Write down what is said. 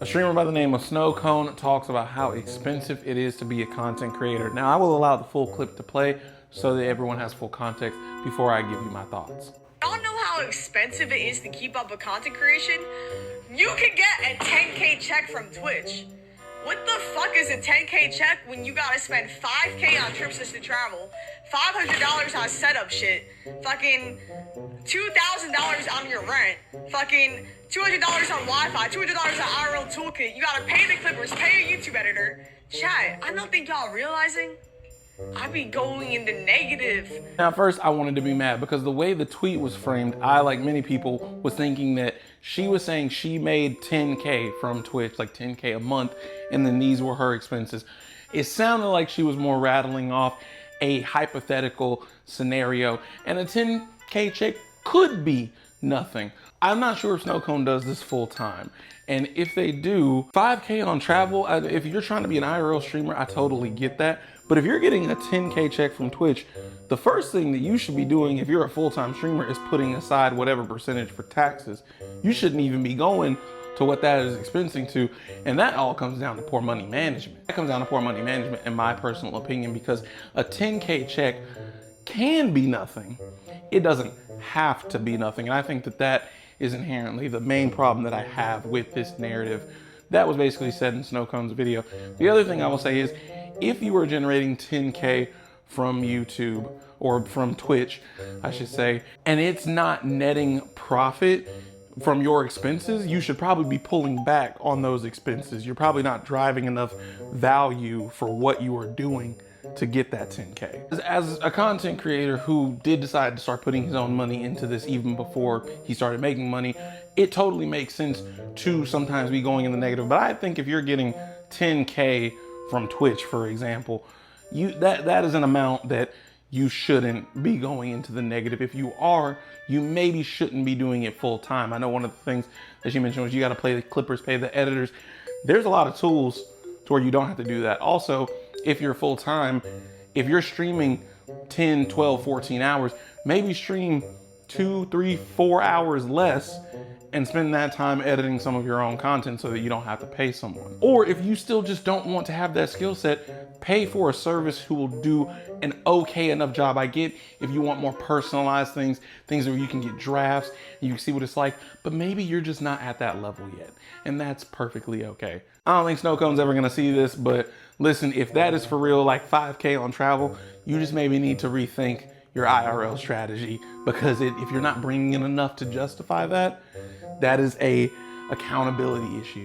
A streamer by the name of Snowwcone talks about how expensive it is to be a content creator. Now, I will allow the full clip to play so that everyone has full context before I give you my thoughts. Y'all know how expensive it is to keep up with content creation? You can get a 10K check from Twitch. What the fuck is a 10K check when you gotta spend 5K on trips to travel, $500 on setup shit, fucking $2,000 on your rent, fucking $200 on Wi-Fi, $200 on IRL toolkit. You gotta pay the clippers, pay a YouTube editor. Chat, I don't think y'all realizing I be going in the negative. Now, first, I wanted to be mad because the way the tweet was framed, I, like many people, was thinking that she was saying she made 10K from Twitch, like 10K a month, and then these were her expenses. It sounded like she was more rattling off a hypothetical scenario, and a 10K check could be nothing. I'm not sure if Snowwcone does this full time. And if they do, 5K on travel, if you're trying to be an IRL streamer, I totally get that. But if you're getting a 10K check from Twitch, the first thing that you should be doing if you're a full-time streamer is putting aside whatever percentage for taxes. You shouldn't even be going to what that is expensing to. And that all comes down to poor money management. That comes down to poor money management in my personal opinion, because a 10K check can be nothing. It doesn't have to be nothing. And I think that that is inherently the main problem that I have with this narrative. That was basically said in Snowwcone's video. The other thing I will say is, if you are generating 10K from YouTube, or from Twitch, I should say, and it's not netting profit from your expenses, you should probably be pulling back on those expenses. You're probably not driving enough value for what you are doing to get that 10K. As a content creator who did decide to start putting his own money into this even before he started making money, it totally makes sense to sometimes be going in the negative. But I think if you're getting 10K from Twitch, for example, that is an amount that you shouldn't be going into the negative. If you are, you maybe shouldn't be doing it full time. I know one of the things that she mentioned was you got to pay the clippers, pay the editors. There's a lot of tools to where you don't have to do that. Also, if you're full time, if you're streaming 10, 12, 14 hours, maybe stream 2, 3, 4 hours less and spend that time editing some of your own content so that you don't have to pay someone. Or if you still just don't want to have that skill set, pay for a service who will do an okay enough job. I get if you want more personalized things where you can get drafts and you can see what it's like, but maybe you're just not at that level yet. And that's perfectly okay. I don't think Snowwcone's ever gonna see this, but listen, if that is for real, like 5K on travel, you just maybe need to rethink your IRL strategy, because if you're not bringing in enough to justify that, that is a accountability issue.